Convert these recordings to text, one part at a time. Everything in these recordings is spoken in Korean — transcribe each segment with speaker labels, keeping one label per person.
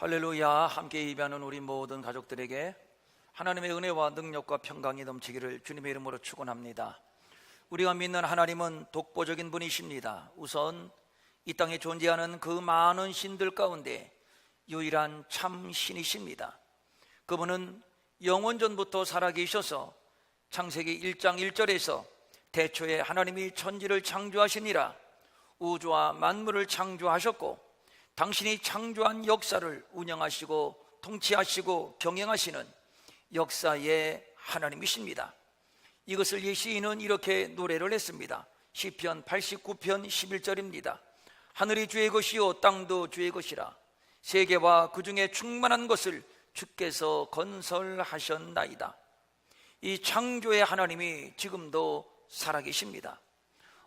Speaker 1: 할렐루야. 함께 예배하는 우리 모든 가족들에게 하나님의 은혜와 능력과 평강이 넘치기를 주님의 이름으로 축원합니다. 우리가 믿는 하나님은 독보적인 분이십니다. 우선 이 땅에 존재하는 그 많은 신들 가운데 유일한 참 신이십니다. 그분은 영원전부터 살아계셔서 창세기 1장 1절에서 태초에 하나님이 천지를 창조하시니라 우주와 만물을 창조하셨고 당신이 창조한 역사를 운영하시고 통치하시고 경영하시는 역사의 하나님이십니다. 이것을 예시인은 이렇게 노래를 했습니다. 시편 89편 11절입니다. 하늘이 주의 것이요 땅도 주의 것이라 세계와 그 중에 충만한 것을 주께서 건설하셨나이다. 이 창조의 하나님이 지금도 살아계십니다.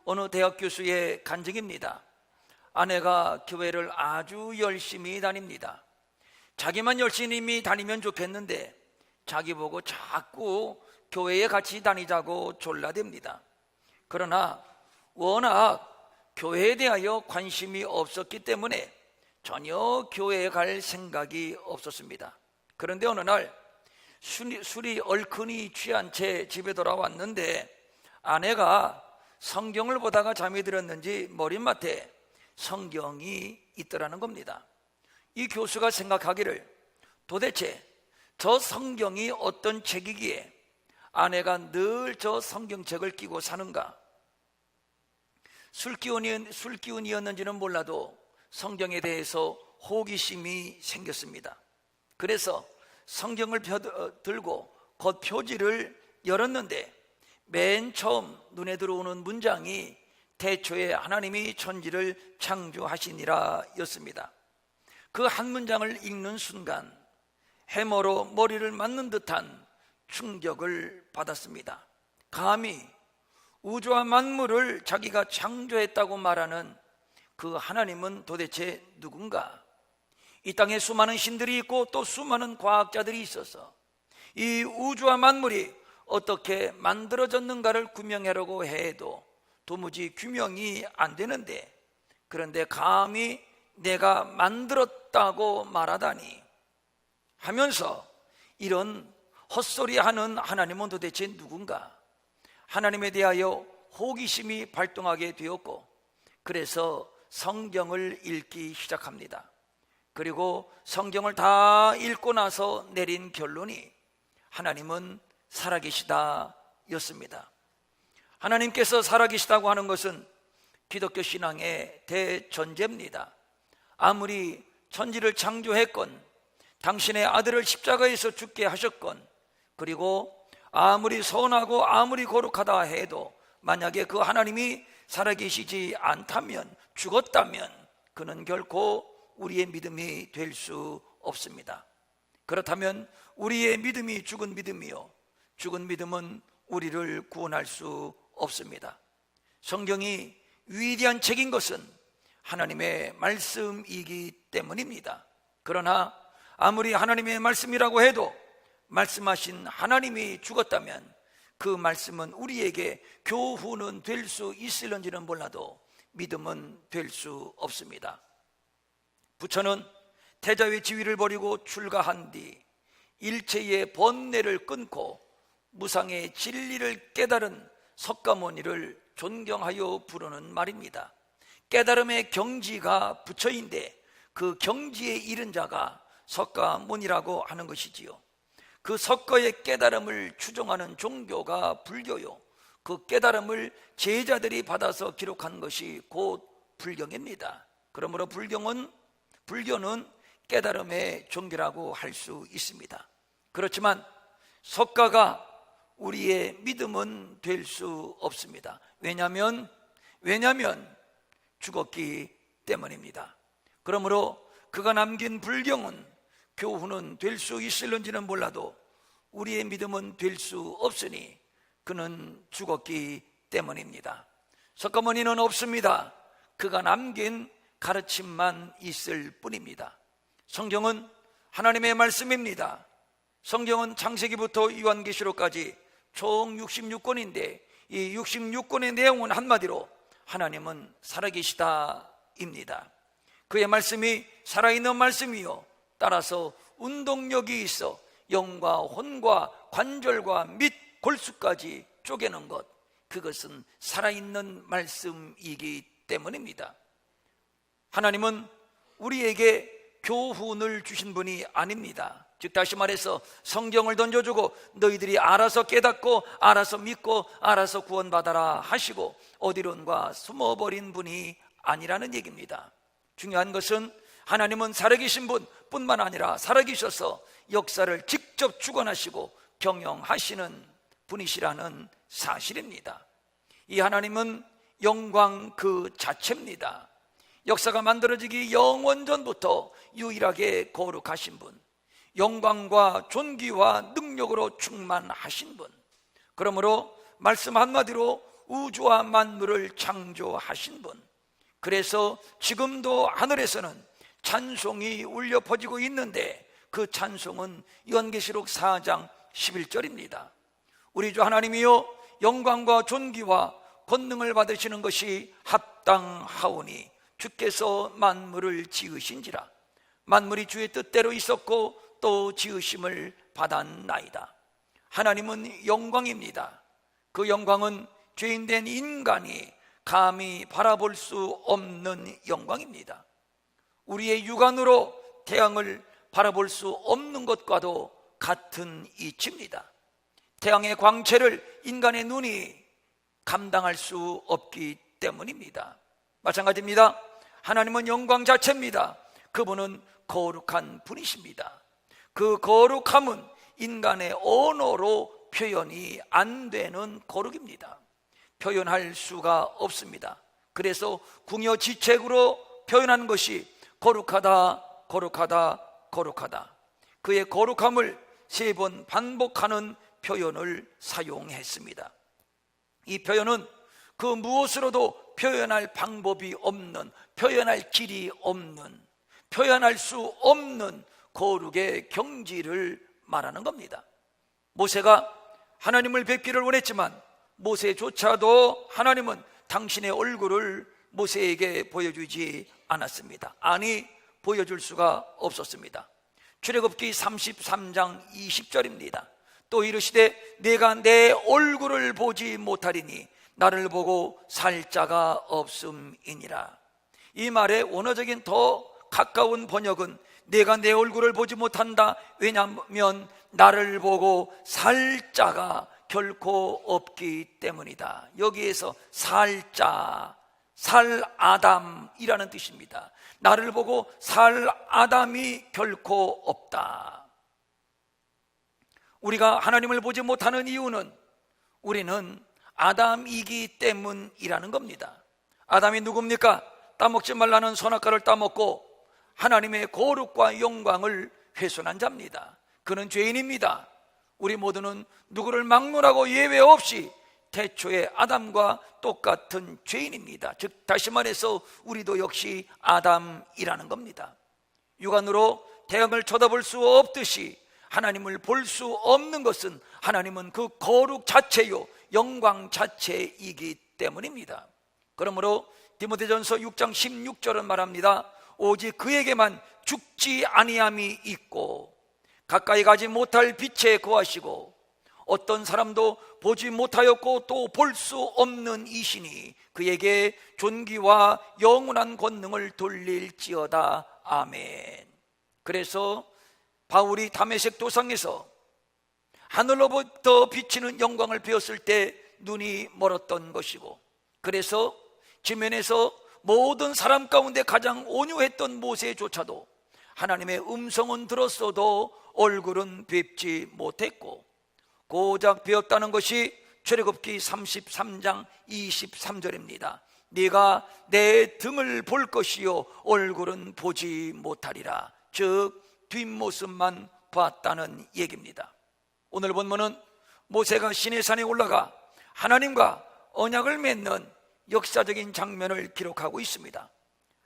Speaker 1: 어느 대학 교수의 간증입니다. 아내가 교회를 아주 열심히 다닙니다. 자기만 열심히 다니면 좋겠는데 자기 보고 자꾸 교회에 같이 다니자고 졸라댑니다. 그러나 워낙 교회에 대하여 관심이 없었기 때문에 전혀 교회에 갈 생각이 없었습니다. 그런데 어느 날 술이 얼큰이 취한 채 집에 돌아왔는데 아내가 성경을 보다가 잠이 들었는지 머리맡에 성경이 있더라는 겁니다. 이 교수가 생각하기를 도대체 저 성경이 어떤 책이기에 아내가 늘 저 성경책을 끼고 사는가? 술기운이었는지는 몰라도 성경에 대해서 호기심이 생겼습니다. 그래서 성경을 들고 겉표지를 열었는데 맨 처음 눈에 들어오는 문장이 태초에 하나님이 천지를 창조하시니라 였습니다. 그 한 문장을 읽는 순간 해머로 머리를 맞는 듯한 충격을 받았습니다. 감히 우주와 만물을 자기가 창조했다고 말하는 그 하나님은 도대체 누군가? 이 땅에 수많은 신들이 있고 또 수많은 과학자들이 있어서 이 우주와 만물이 어떻게 만들어졌는가를 규명하려고 해도 도무지 규명이 안 되는데 그런데 감히 내가 만들었다고 말하다니 하면서 이런 헛소리하는 하나님은 도대체 누군가? 하나님에 대하여 호기심이 발동하게 되었고 그래서 성경을 읽기 시작합니다. 그리고 성경을 다 읽고 나서 내린 결론이 하나님은 살아계시다 였습니다. 하나님께서 살아계시다고 하는 것은 기독교 신앙의 대전제입니다. 아무리 천지를 창조했건 당신의 아들을 십자가에서 죽게 하셨건 그리고 아무리 선하고 아무리 거룩하다 해도 만약에 그 하나님이 살아계시지 않다면 죽었다면 그는 결코 우리의 믿음이 될 수 없습니다. 그렇다면 우리의 믿음이 죽은 믿음이요 죽은 믿음은 우리를 구원할 수 없습니다. 성경이 위대한 책인 것은 하나님의 말씀이기 때문입니다. 그러나 아무리 하나님의 말씀이라고 해도 말씀하신 하나님이 죽었다면 그 말씀은 우리에게 교훈은 될 수 있을런지는 몰라도 믿음은 될 수 없습니다. 부처는 태자의 지위를 버리고 출가한 뒤 일체의 번뇌를 끊고 무상의 진리를 깨달은 석가모니를 존경하여 부르는 말입니다. 깨달음의 경지가 부처인데 그 경지에 이른 자가 석가모니라고 하는 것이지요. 그 석가의 깨달음을 추종하는 종교가 불교요. 그 깨달음을 제자들이 받아서 기록한 것이 곧 불경입니다. 그러므로 불교는 깨달음의 종교라고 할 수 있습니다. 그렇지만 석가가 우리의 믿음은 될 수 없습니다. 왜냐하면 죽었기 때문입니다. 그러므로 그가 남긴 불경은 교훈은 될 수 있을런지는 몰라도 우리의 믿음은 될 수 없으니 그는 죽었기 때문입니다. 석가모니는 없습니다. 그가 남긴 가르침만 있을 뿐입니다. 성경은 하나님의 말씀입니다. 성경은 창세기부터 요한계시록까지 총 66권인데 이 66권의 내용은 한마디로 하나님은 살아계시다입니다. 그의 말씀이 살아있는 말씀이요 따라서 운동력이 있어 영과 혼과 관절과 및 골수까지 쪼개는 것, 그것은 살아있는 말씀이기 때문입니다. 하나님은 우리에게 교훈을 주신 분이 아닙니다. 즉 다시 말해서 성경을 던져주고 너희들이 알아서 깨닫고 알아서 믿고 알아서 구원받아라 하시고 어디론가 숨어버린 분이 아니라는 얘기입니다. 중요한 것은 하나님은 살아계신 분 뿐만 아니라 살아계셔서 역사를 직접 주관하시고 경영하시는 분이시라는 사실입니다. 이 하나님은 영광 그 자체입니다. 역사가 만들어지기 영원전부터 유일하게 거룩하신 분, 영광과 존귀와 능력으로 충만하신 분, 그러므로 말씀 한마디로 우주와 만물을 창조하신 분, 그래서 지금도 하늘에서는 찬송이 울려 퍼지고 있는데 그 찬송은 요한계시록 4장 11절입니다. 우리 주 하나님이여 영광과 존귀와 권능을 받으시는 것이 합당하오니 주께서 만물을 지으신지라. 만물이 주의 뜻대로 있었고 또 지으심을 받았나이다. 하나님은 영광입니다. 그 영광은 죄인된 인간이 감히 바라볼 수 없는 영광입니다. 우리의 육안으로 태양을 바라볼 수 없는 것과도 같은 이치입니다. 태양의 광채를 인간의 눈이 감당할 수 없기 때문입니다. 마찬가지입니다. 하나님은 영광 자체입니다. 그분은 거룩한 분이십니다. 그 거룩함은 인간의 언어로 표현이 안 되는 거룩입니다. 표현할 수가 없습니다. 그래서 궁여지책으로 표현하는 것이 거룩하다, 거룩하다, 거룩하다. 그의 거룩함을 3번 반복하는 표현을 사용했습니다. 이 표현은 그 무엇으로도 표현할 방법이 없는, 표현할 길이 없는, 표현할 수 없는 거룩의 경지를 말하는 겁니다. 모세가 하나님을 뵙기를 원했지만 모세조차도 하나님은 당신의 얼굴을 모세에게 보여주지 않았습니다. 아니, 보여줄 수가 없었습니다. 출애굽기 33장 20절입니다. 또 이르시되 내가 내 얼굴을 보지 못하리니 나를 보고 살 자가 없음이니라. 이 말의 원어적인 더 가까운 번역은 내가 내 얼굴을 보지 못한다. 왜냐하면 나를 보고 살 자가 결코 없기 때문이다. 여기에서 살자, 살 아담이라는 뜻입니다. 나를 보고 살 아담이 결코 없다. 우리가 하나님을 보지 못하는 이유는 우리는 아담이기 때문이라는 겁니다. 아담이 누굽니까? 따먹지 말라는 선악과를 따먹고 하나님의 거룩과 영광을 훼손한 자입니다. 그는 죄인입니다. 우리 모두는 누구를 막론하고 예외 없이 태초의 아담과 똑같은 죄인입니다. 즉 다시 말해서 우리도 역시 아담이라는 겁니다. 육안으로 태양을 쳐다볼 수 없듯이 하나님을 볼 수 없는 것은 하나님은 그 거룩 자체요 영광 자체이기 때문입니다. 그러므로 디모데전서 6장 16절은 말합니다. 오직 그에게만 죽지 아니함이 있고 가까이 가지 못할 빛에 거하시고 어떤 사람도 보지 못하였고 또 볼 수 없는 이시니 그에게 존귀와 영원한 권능을 돌릴지어다. 아멘. 그래서 바울이 다메섹 도상에서 하늘로부터 비치는 영광을 배웠을 때 눈이 멀었던 것이고, 그래서 지면에서 모든 사람 가운데 가장 온유했던 모세조차도 하나님의 음성은 들었어도 얼굴은 뵙지 못했고, 고작 배웠다는 것이 출애굽기 33장 23절입니다. 네가 내 등을 볼 것이요 얼굴은 보지 못하리라. 즉 뒷모습만 봤다는 얘기입니다. 오늘 본문은 모세가 시내산에 올라가 하나님과 언약을 맺는 역사적인 장면을 기록하고 있습니다.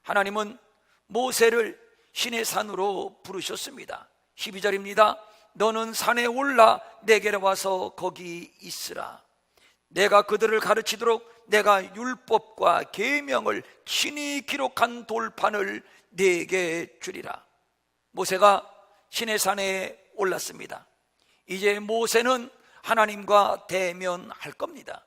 Speaker 1: 하나님은 모세를 시내산으로 부르셨습니다. 12절입니다. 너는 산에 올라 내게로 와서 거기 있으라. 내가 그들을 가르치도록 내가 율법과 계명을 친히 기록한 돌판을 네게 주리라. 모세가 시내산에 올랐습니다. 이제 모세는 하나님과 대면할 겁니다.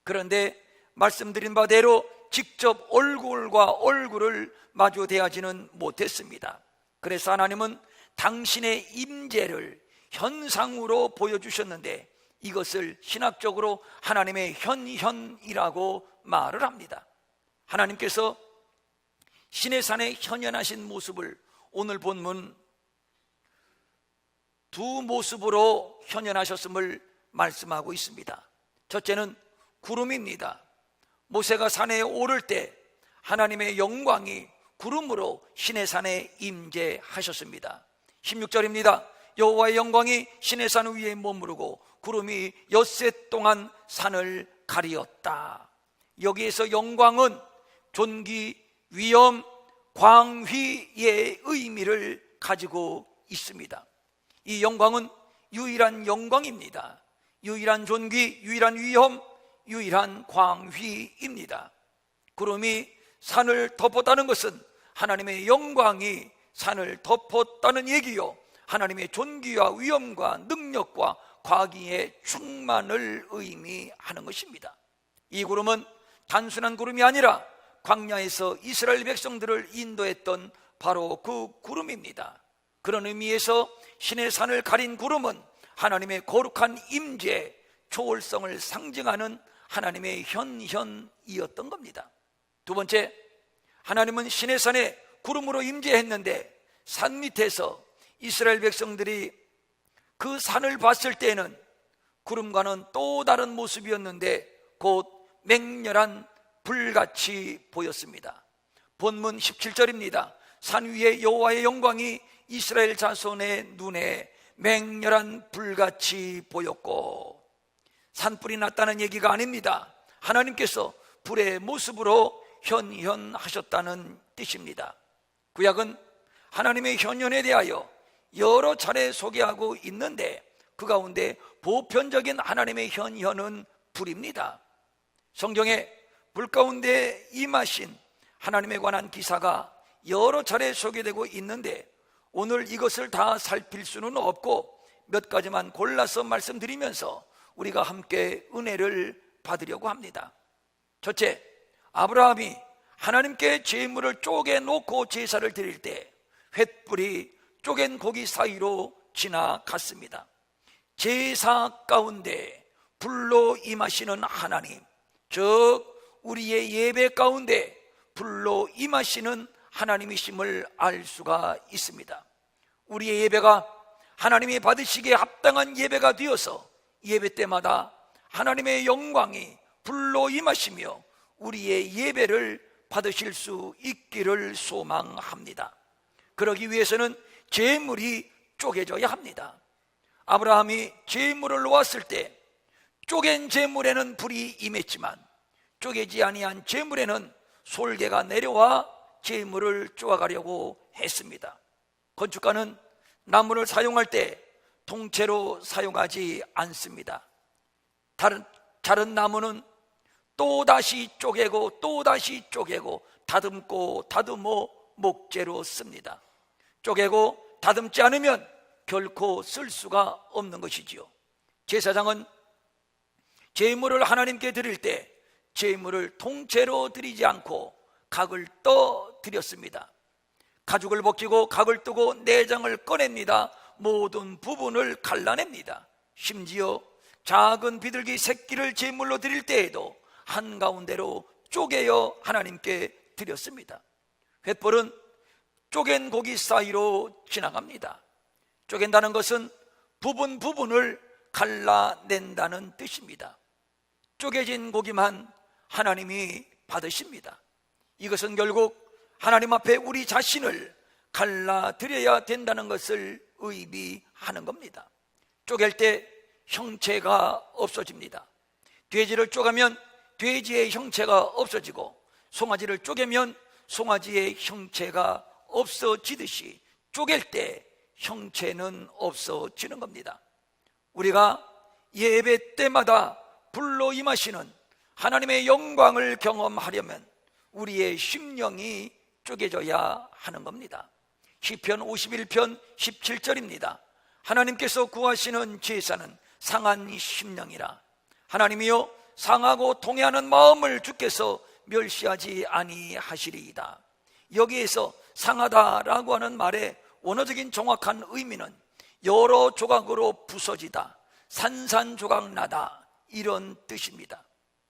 Speaker 1: 그런데 말씀드린 바대로 직접 얼굴과 얼굴을 마주 대하지는 못했습니다. 그래서 하나님은 당신의 임재를 현상으로 보여주셨는데 이것을 신학적으로 하나님의 현현이라고 말을 합니다. 하나님께서 시내산에 현현하신 모습을 오늘 본문 두 모습으로 현현하셨음을 말씀하고 있습니다. 첫째는 구름입니다. 모세가 산에 오를 때 하나님의 영광이 구름으로 시내산에 임재하셨습니다. 16절입니다. 여호와의 영광이 시내산 위에 머무르고 구름이 엿새 동안 산을 가리었다. 여기에서 영광은 존귀, 위엄, 광휘의 의미를 가지고 있습니다. 이 영광은 유일한 영광입니다. 유일한 존귀, 유일한 위엄, 유일한 광휘입니다. 구름이 산을 덮었다는 것은 하나님의 영광이 산을 덮었다는 얘기요, 하나님의 존귀와 위엄과 능력과 과기의 충만을 의미하는 것입니다. 이 구름은 단순한 구름이 아니라 광야에서 이스라엘 백성들을 인도했던 바로 그 구름입니다. 그런 의미에서 시내산을 가린 구름은 하나님의 거룩한 임재, 초월성을 상징하는 하나님의 현현이었던 겁니다. 두 번째, 하나님은 시내산에 구름으로 임재했는데 산 밑에서 이스라엘 백성들이 그 산을 봤을 때는 구름과는 또 다른 모습이었는데 곧 맹렬한 불같이 보였습니다. 본문 17절입니다. 산 위에 여호와의 영광이 이스라엘 자손의 눈에 맹렬한 불같이 보였고, 산불이 났다는 얘기가 아닙니다. 하나님께서 불의 모습으로 현현하셨다는 뜻입니다. 구약은 하나님의 현현에 대하여 여러 차례 소개하고 있는데 그 가운데 보편적인 하나님의 현현은 불입니다. 성경에 불 가운데 임하신 하나님에 관한 기사가 여러 차례 소개되고 있는데 오늘 이것을 다 살필 수는 없고 몇 가지만 골라서 말씀드리면서 우리가 함께 은혜를 받으려고 합니다. 첫째, 아브라함이 하나님께 제물을 쪼개놓고 제사를 드릴 때 횃불이 쪼갠 고기 사이로 지나갔습니다. 제사 가운데 불로 임하시는 하나님, 즉 우리의 예배 가운데 불로 임하시는 하나님이심을 알 수가 있습니다. 우리의 예배가 하나님이 받으시기에 합당한 예배가 되어서 예배 때마다 하나님의 영광이 불로 임하시며 우리의 예배를 받으실 수 있기를 소망합니다. 그러기 위해서는 제물이 쪼개져야 합니다. 아브라함이 제물을 놓았을 때 쪼갠 제물에는 불이 임했지만 쪼개지 아니한 제물에는 솔개가 내려와 제물을 쪼아가려고 했습니다. 건축가는 나무를 사용할 때 통째로 사용하지 않습니다. 자른 나무는 또다시 쪼개고 또다시 쪼개고 다듬고 다듬어 목재로 씁니다. 쪼개고 다듬지 않으면 결코 쓸 수가 없는 것이지요. 제사장은 제물을 하나님께 드릴 때 제물을 통째로 드리지 않고 각을 떠 드렸습니다. 가죽을 벗기고 각을 뜨고 내장을 꺼냅니다. 모든 부분을 갈라냅니다. 심지어 작은 비둘기 새끼를 제물로 드릴 때에도 한가운데로 쪼개어 하나님께 드렸습니다. 횃불은 쪼갠 고기 사이로 지나갑니다. 쪼갠다는 것은 부분을 갈라낸다는 뜻입니다. 쪼개진 고기만 하나님이 받으십니다. 이것은 결국 하나님 앞에 우리 자신을 갈라드려야 된다는 것을 의미하는 겁니다. 쪼갤 때 형체가 없어집니다. 돼지를 쪼가면 돼지의 형체가 없어지고 송아지를 쪼개면 송아지의 형체가 없어지듯이 쪼갤 때 형체는 없어지는 겁니다. 우리가 예배 때마다 불로 임하시는 하나님의 영광을 경험하려면 우리의 심령이 쪼개져야 하는 겁니다. 시편 51편 17절입니다. 하나님께서 구하시는 제사는 상한 심령이라. 하나님이여 상하고 통회하는 마음을 주께서 멸시하지 아니하시리이다. 여기에서 상하다라고 하는 말의 원어적인 정확한 의미는 여러 조각으로 부서지다, 산산조각나다, 이런 뜻입니다.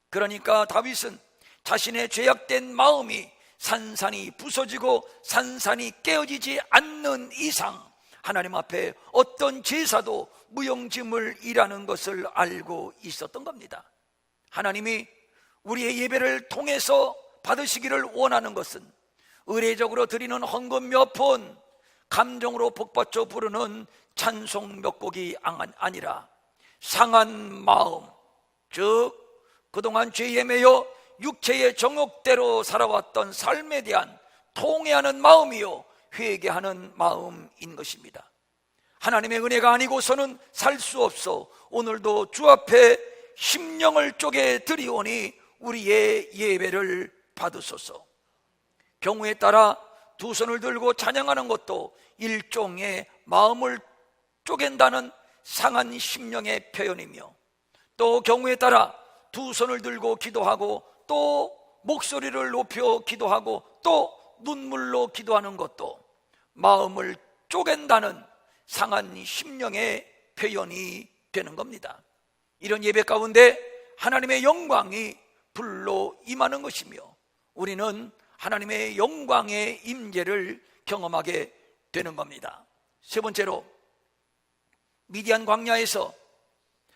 Speaker 1: 그러니까 다윗은 자신의 죄악된 마음이 산산이 부서지고 산산이 깨어지지 않는 이상 하나님 앞에 어떤 제사도 무용지물 이라는 것을 알고 있었던 겁니다. 하나님이 우리의 예배를 통해서 받으시기를 원하는 것은 의례적으로 드리는 헌금 몇 푼, 감정으로 복받쳐 부르는 찬송 몇 곡이 아니라 상한 마음, 즉 그동안 죄에 매여 육체의 정욕대로 살아왔던 삶에 대한 통회하는 마음이요 회개하는 마음인 것입니다. 하나님의 은혜가 아니고서는 살 수 없어 오늘도 주 앞에 심령을 쪼개 드리오니 우리의 예배를 받으소서. 경우에 따라 두 손을 들고 찬양하는 것도 일종의 마음을 쪼갠다는 상한 심령의 표현이며, 또 경우에 따라 두 손을 들고 기도하고 또 목소리를 높여 기도하고 또 눈물로 기도하는 것도 마음을 쪼갠다는 상한 심령의 표현이 되는 겁니다. 이런 예배 가운데 하나님의 영광이 불로 임하는 것이며 우리는 하나님의 영광의 임재를 경험하게 되는 겁니다. 세 번째로, 미디안 광야에서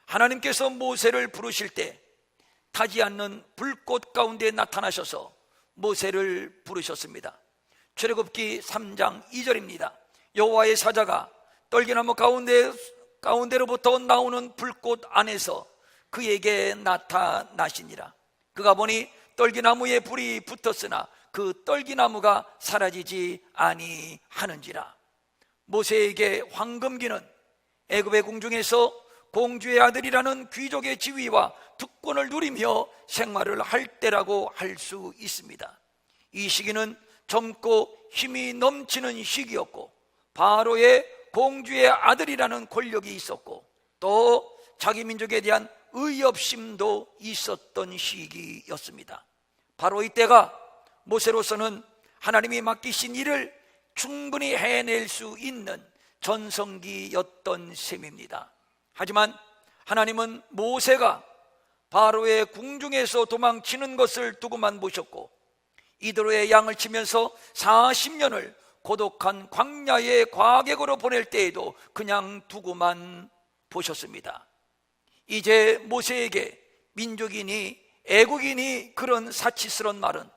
Speaker 1: 하나님께서 모세를 부르실 때 타지 않는 불꽃 가운데 나타나셔서 모세를 부르셨습니다. 출애굽기 3장 2절입니다. 여호와의 사자가 떨기나무 가운데로부터 나오는 불꽃 안에서 그에게 나타나시니라. 그가 보니 떨기나무에 불이 붙었으나 그 떨기나무가 사라지지 아니하는지라. 모세에게 황금기는 애굽의 궁중에서 공주의 아들이라는 귀족의 지위와 특권을 누리며 생활을 할 때라고 할 수 있습니다. 이 시기는 젊고 힘이 넘치는 시기였고 바로의 공주의 아들이라는 권력이 있었고 또 자기 민족에 대한 의협심도 있었던 시기였습니다. 바로 이때가 모세로서는 하나님이 맡기신 일을 충분히 해낼 수 있는 전성기였던 셈입니다. 하지만 하나님은 모세가 바로의 궁중에서 도망치는 것을 두고만 보셨고 이드로의 양을 치면서 40년을 고독한 광야의 과객으로 보낼 때에도 그냥 두고만 보셨습니다. 이제 모세에게 민족이니 애국이니 그런 사치스러운 말은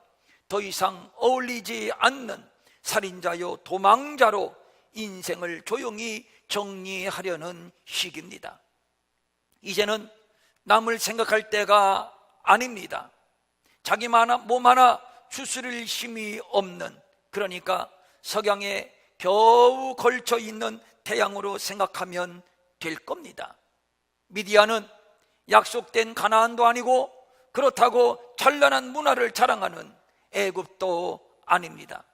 Speaker 1: 더 이상 어울리지 않는 살인자요 도망자로 인생을 조용히 정리하려는 시기입니다. 이제는 남을 생각할 때가 아닙니다. 자기 몸 하나 추스릴 힘이 없는, 그러니까 석양에 겨우 걸쳐 있는 태양으로 생각하면 될 겁니다. 미디안은 약속된 가나안도 아니고 그렇다고 찬란한 문화를 자랑하는 애굽도 아닙니다.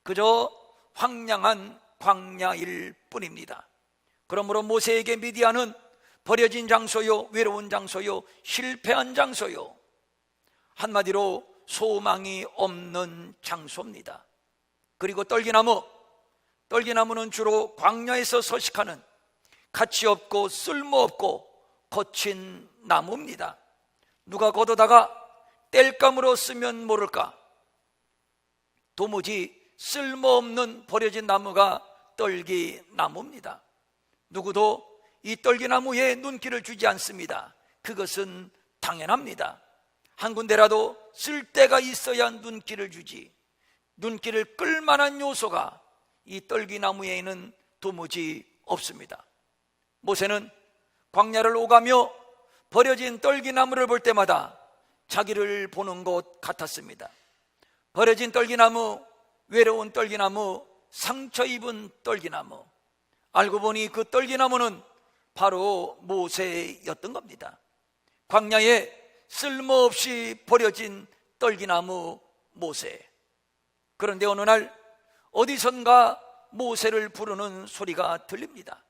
Speaker 1: 그저 황량한 광야일 뿐입니다. 그러므로 모세에게 미디안은 버려진 장소요, 외로운 장소요, 실패한 장소요, 한마디로 소망이 없는 장소입니다. 그리고 떨기나무는 주로 광야에서 서식하는 가치 없고 쓸모없고 거친 나무입니다. 누가 걷어다가 땔감으로 쓰면 모를까, 도무지 쓸모없는 버려진 나무가 떨기나무입니다. 누구도 이 떨기나무에 눈길을 주지 않습니다. 그것은 당연합니다. 한 군데라도 쓸데가 있어야 눈길을 주지, 눈길을 끌만한 요소가 이 떨기나무에는 도무지 없습니다. 모세는 광야를 오가며 버려진 떨기나무를 볼 때마다 자기를 보는 것 같았습니다. 버려진 떨기나무, 외로운 떨기나무, 상처 입은 떨기나무. 알고 보니 그 떨기나무는 바로 모세였던 겁니다. 광야에 쓸모없이 버려진 떨기나무 모세. 그런데 어느 날 어디선가 모세를 부르는 소리가 들립니다.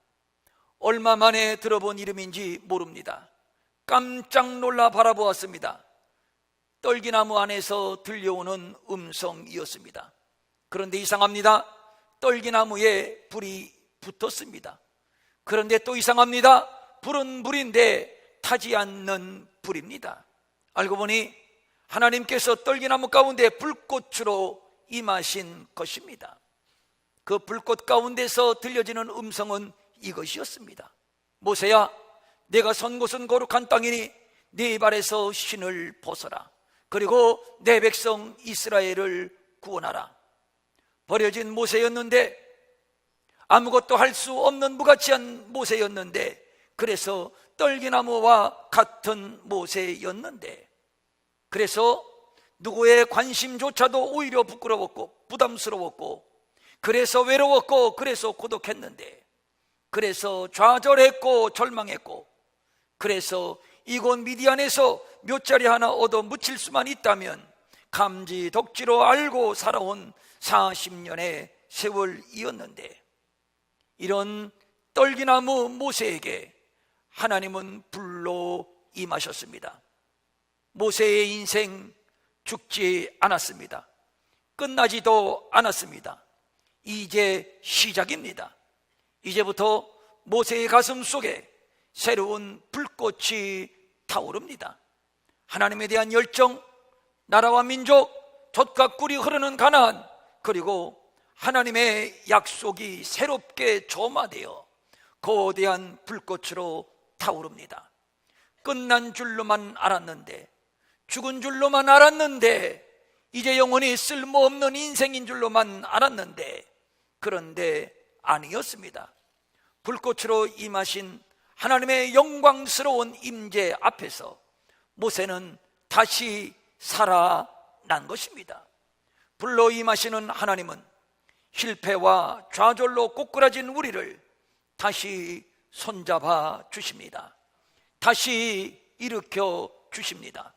Speaker 1: 얼마 만에 들어본 이름인지 모릅니다. 깜짝 놀라 바라보았습니다. 떨기나무 안에서 들려오는 음성이었습니다. 그런데 이상합니다. 떨기나무에 불이 붙었습니다. 그런데 또 이상합니다. 불은 불인데 타지 않는 불입니다. 알고 보니 하나님께서 떨기나무 가운데 불꽃으로 임하신 것입니다. 그 불꽃 가운데서 들려지는 음성은 이것이었습니다. 모세야, 내가 선 곳은 거룩한 땅이니 네 발에서 신을 벗어라. 그리고 내 백성 이스라엘을 구원하라. 버려진 모세였는데, 아무것도 할 수 없는 무가치한 모세였는데, 그래서 떨기나무와 같은 모세였는데, 그래서 누구의 관심조차도 오히려 부끄러웠고 부담스러웠고, 그래서 외로웠고, 그래서 고독했는데, 그래서 좌절했고 절망했고, 그래서 이곳 미디안에서 묫자리 하나 얻어 묻힐 수만 있다면 감지덕지로 알고 살아온 40년의 세월이었는데, 이런 떨기나무 모세에게 하나님은 불로 임하셨습니다. 모세의 인생 죽지 않았습니다. 끝나지도 않았습니다. 이제 시작입니다. 이제부터 모세의 가슴 속에 새로운 불꽃이 타오릅니다. 하나님에 대한 열정, 나라와 민족, 젖과 꿀이 흐르는 가나안, 그리고 하나님의 약속이 새롭게 점화되어 거대한 불꽃으로 타오릅니다. 끝난 줄로만 알았는데, 죽은 줄로만 알았는데, 이제 영원히 쓸모없는 인생인 줄로만 알았는데, 그런데 아니었습니다. 불꽃으로 임하신 하나님의 영광스러운 임재 앞에서 모세는 다시 살아난 것입니다. 불로 임하시는 하나님은 실패와 좌절로 꼬꾸라진 우리를 다시 손잡아 주십니다. 다시 일으켜 주십니다.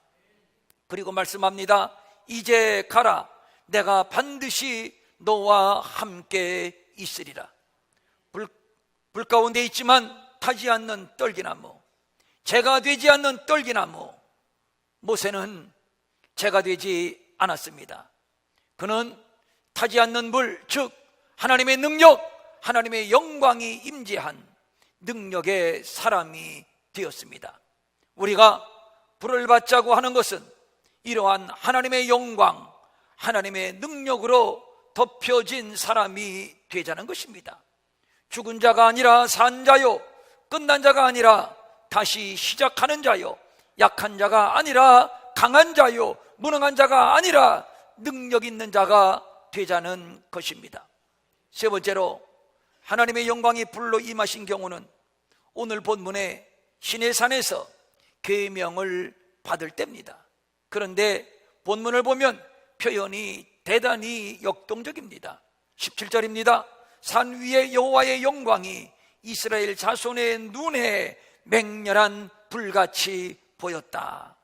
Speaker 1: 그리고 말씀합니다. 이제 가라. 내가 반드시 너와 함께 있으리라. 불 가운데 있지만 타지 않는 떨기나무, 재가 되지 않는 떨기나무, 모세는 재가 되지 않았습니다. 그는 타지 않는 불, 즉 하나님의 능력, 하나님의 영광이 임재한 능력의 사람이 되었습니다. 우리가 불을 받자고 하는 것은 이러한 하나님의 영광, 하나님의 능력으로 덮여진 사람이 되자는 것입니다. 죽은 자가 아니라 산 자요, 끝난 자가 아니라 다시 시작하는 자요, 약한 자가 아니라 강한 자요, 무능한 자가 아니라 능력 있는 자가 되자는 것입니다. 세 번째로, 하나님의 영광이 불로 임하신 경우는 오늘 본문의 시내산에서 계명을 받을 때입니다. 그런데 본문을 보면 표현이 대단히 역동적입니다. 17절입니다. 산 위에 여호와의 영광이 이스라엘 자손의 눈에 맹렬한 불같이 보였다.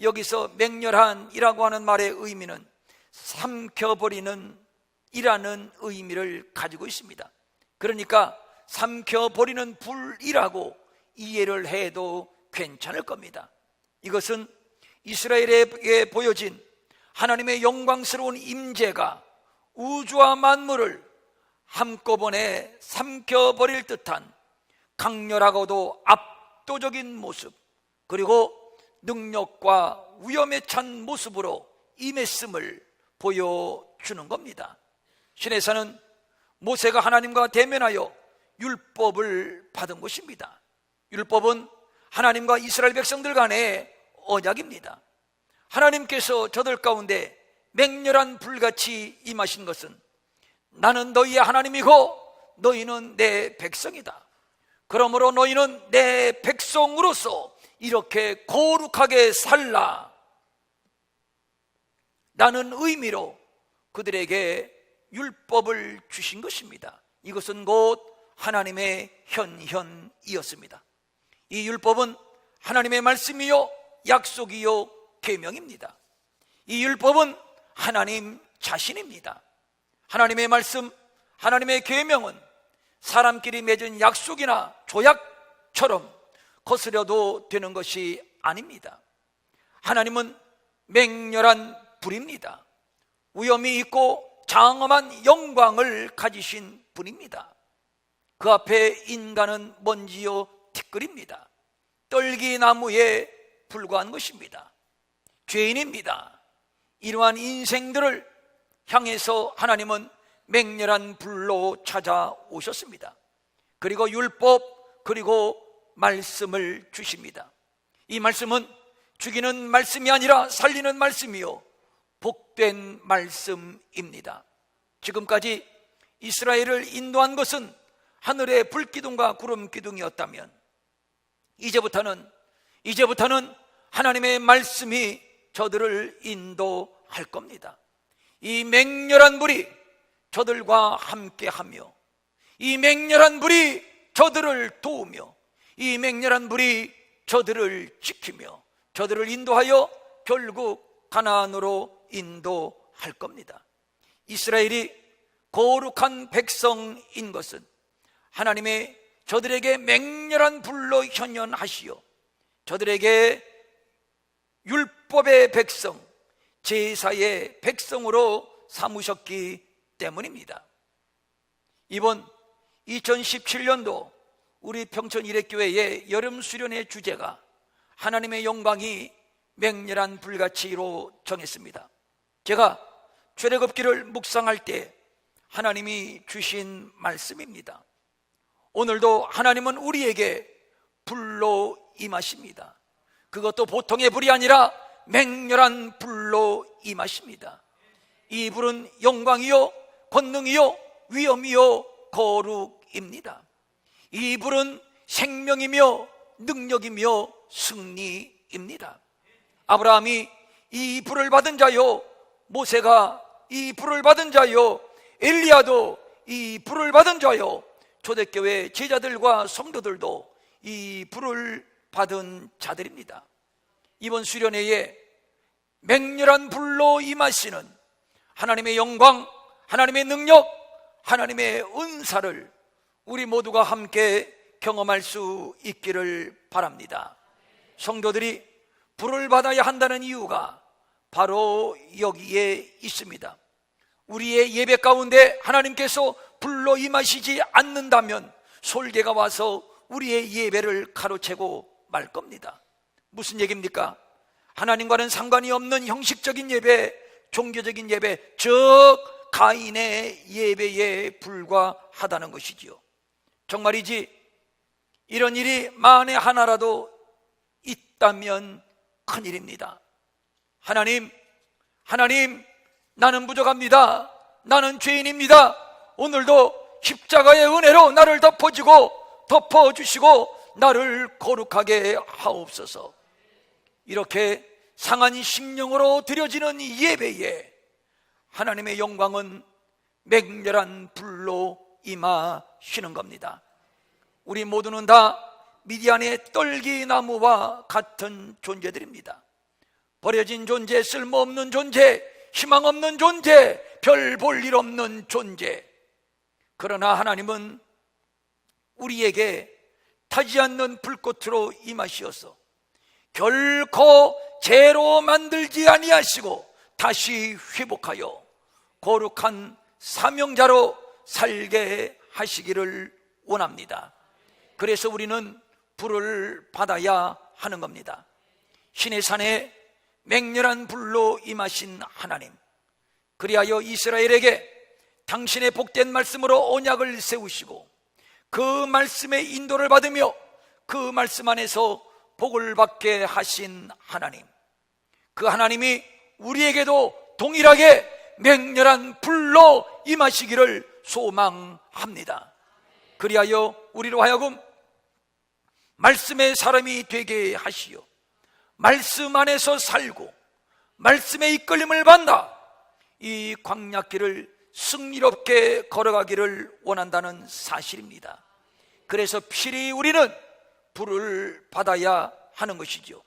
Speaker 1: 여기서 맹렬한이라고 하는 말의 의미는 삼켜버리는 이라는 의미를 가지고 있습니다. 그러니까 삼켜버리는 불이라고 이해를 해도 괜찮을 겁니다. 이것은 이스라엘에게 보여진 하나님의 영광스러운 임재가 우주와 만물을 한꺼번에 삼켜버릴 듯한 강렬하고도 압도적인 모습, 그리고 능력과 위엄에 찬 모습으로 임했음을 보여주는 겁니다. 시내산은 모세가 하나님과 대면하여 율법을 받은 것입니다. 율법은 하나님과 이스라엘 백성들 간의 언약입니다. 하나님께서 저들 가운데 맹렬한 불같이 임하신 것은 나는 너희의 하나님이고 너희는 내 백성이다. 그러므로 너희는 내 백성으로서 이렇게 거룩하게 살라. 라는 의미로 그들에게 율법을 주신 것입니다. 이것은 곧 하나님의 현현이었습니다. 이 율법은 하나님의 말씀이요 약속이요 계명입니다. 이 율법은 하나님 자신입니다. 하나님의 말씀, 하나님의 계명은 사람끼리 맺은 약속이나 조약처럼 거스려도 되는 것이 아닙니다. 하나님은 맹렬한 불입니다. 위엄이 있고 장엄한 영광을 가지신 분입니다. 그 앞에 인간은 먼지요 티끌입니다. 떨기나무에 불과한 것입니다. 죄인입니다. 이러한 인생들을 향해서 하나님은 맹렬한 불로 찾아오셨습니다. 그리고 율법, 그리고 말씀을 주십니다. 이 말씀은 죽이는 말씀이 아니라 살리는 말씀이요 복된 말씀입니다. 지금까지 이스라엘을 인도한 것은 하늘의 불기둥과 구름기둥이었다면 이제부터는 하나님의 말씀이 저들을 인도할 겁니다. 이 맹렬한 불이 저들과 함께하며, 이 맹렬한 불이 저들을 도우며, 이 맹렬한 불이 저들을 지키며 저들을 인도하여 결국 가나안으로 인도할 겁니다. 이스라엘이 거룩한 백성인 것은 하나님의 저들에게 맹렬한 불로 현현하시어 저들에게 율법의 백성, 제사의 백성으로 삼으셨기 때문입니다. 이번 2017년도 우리 평촌 일회교회의 여름 수련의 주제가 하나님의 영광이 맹렬한 불같이로 정했습니다. 제가 출애굽기를 묵상할 때 하나님이 주신 말씀입니다. 오늘도 하나님은 우리에게 불로 임하십니다. 그것도 보통의 불이 아니라 맹렬한 불로 임하십니다. 이 불은 영광이요 권능이요 위엄이요 거룩입니다. 이 불은 생명이며 능력이며 승리입니다. 아브라함이 이 불을 받은 자요, 모세가 이 불을 받은 자요, 엘리야도 이 불을 받은 자요, 초대교회 제자들과 성도들도 이 불을 받은 자들입니다. 이번 수련회에 맹렬한 불로 임하시는 하나님의 영광, 하나님의 능력, 하나님의 은사를 우리 모두가 함께 경험할 수 있기를 바랍니다. 성도들이 불을 받아야 한다는 이유가 바로 여기에 있습니다. 우리의 예배 가운데 하나님께서 불로 임하시지 않는다면 솔개가 와서 우리의 예배를 가로채고 말 겁니다. 무슨 얘기입니까? 하나님과는 상관이 없는 형식적인 예배, 종교적인 예배, 즉 가인의 예배에 불과하다는 것이지요. 정말이지 이런 일이 만에 하나라도 있다면 큰일입니다. 하나님, 나는 부족합니다. 나는 죄인입니다. 오늘도 십자가의 은혜로 나를 덮어주시고 나를 거룩하게 하옵소서. 이렇게 상한 심령으로 드려지는 예배에 하나님의 영광은 맹렬한 불로 임하시는 겁니다. 우리 모두는 다 미디안의 떨기나무와 같은 존재들입니다. 버려진 존재, 쓸모없는 존재, 희망 없는 존재, 별 볼 일 없는 존재. 그러나 하나님은 우리에게 타지 않는 불꽃으로 임하시어서 결코 죄로 만들지 아니하시고 다시 회복하여 거룩한 사명자로 살게 하시기를 원합니다. 그래서 우리는 불을 받아야 하는 겁니다. 신의 산에 맹렬한 불로 임하신 하나님, 그리하여 이스라엘에게 당신의 복된 말씀으로 언약을 세우시고 그 말씀의 인도를 받으며 그 말씀 안에서 복을 받게 하신 하나님, 그 하나님이 우리에게도 동일하게 맹렬한 불로 임하시기를 소망합니다. 그리하여 우리로 하여금 말씀의 사람이 되게 하시어 말씀 안에서 살고 말씀의 이끌림을 받나 이 광야길을 승리롭게 걸어가기를 원한다는 사실입니다. 그래서 필히 우리는 불을 받아야 하는 것이죠.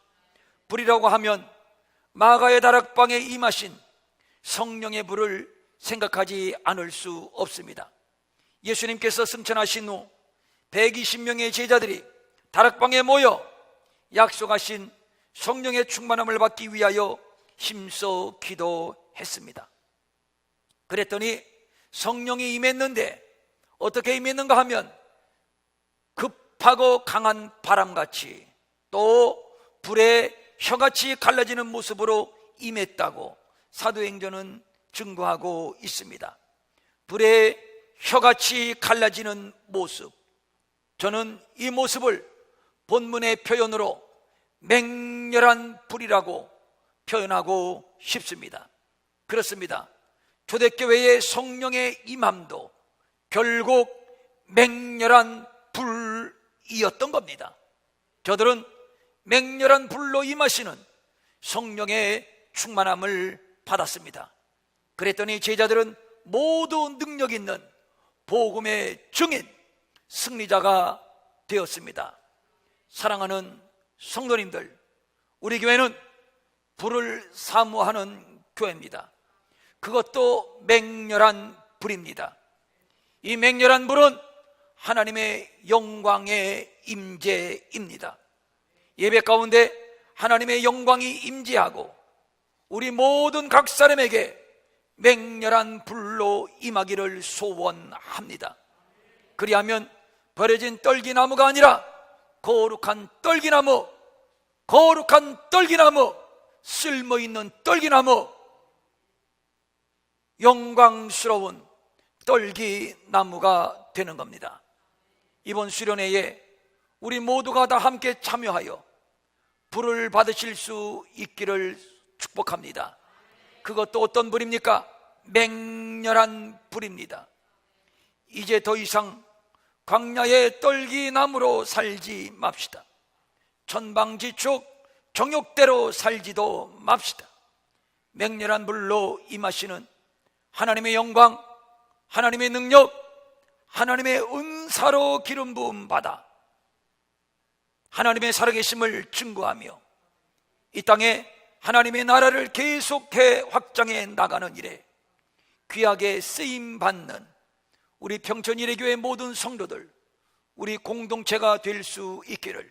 Speaker 1: 불이라고 하면 마가의 다락방에 임하신 성령의 불을 생각하지 않을 수 없습니다. 예수님께서 승천하신 후 120명의 제자들이 다락방에 모여 약속하신 성령의 충만함을 받기 위하여 힘써 기도했습니다. 그랬더니 성령이 임했는데 어떻게 임했는가 하면 급하고 강한 바람같이 또 불의 혀같이 갈라지는 모습으로 임했다고 사도행전은 증거하고 있습니다. 불의 혀같이 갈라지는 모습, 저는 이 모습을 본문의 표현으로 맹렬한 불이라고 표현하고 싶습니다. 그렇습니다. 초대교회의 성령의 임함도 결국 맹렬한 불이었던 겁니다. 저들은 맹렬한 불로 임하시는 성령의 충만함을 받았습니다. 그랬더니 제자들은 모두 능력 있는 복음의 증인, 승리자가 되었습니다. 사랑하는 성도님들, 우리 교회는 불을 사모하는 교회입니다. 그것도 맹렬한 불입니다. 이 맹렬한 불은 하나님의 영광의 임재입니다. 예배 가운데 하나님의 영광이 임재하고 우리 모든 각 사람에게 맹렬한 불로 임하기를 소원합니다. 그리하면 버려진 떨기나무가 아니라 거룩한 떨기나무, 쓸모있는 떨기나무, 영광스러운 떨기나무가 되는 겁니다. 이번 수련회에 우리 모두가 다 함께 참여하여 불을 받으실 수 있기를 축복합니다. 그것도 어떤 불입니까? 맹렬한 불입니다. 이제 더 이상 광야의 떨기나무로 살지 맙시다. 천방지축 정욕대로 살지도 맙시다. 맹렬한 불로 임하시는 하나님의 영광, 하나님의 능력, 하나님의 은사로 기름 부음 받아 하나님의 살아계심을 증거하며 이 땅에 하나님의 나라를 계속해 확장해 나가는 일에 귀하게 쓰임받는 우리 평천일의교회 모든 성도들, 우리 공동체가 될 수 있기를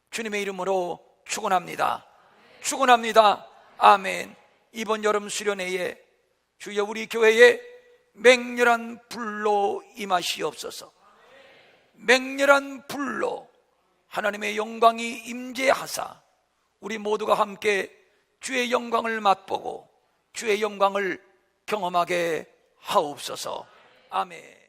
Speaker 1: 주님의 이름으로 축원합니다. 축원합니다. 아멘. 이번 여름 수련회에 주여 우리 교회에 맹렬한 불로 임하시옵소서. 맹렬한 불로 하나님의 영광이 임재하사 우리 모두가 함께 주의 영광을 맛보고 주의 영광을 경험하게 하옵소서. 아멘.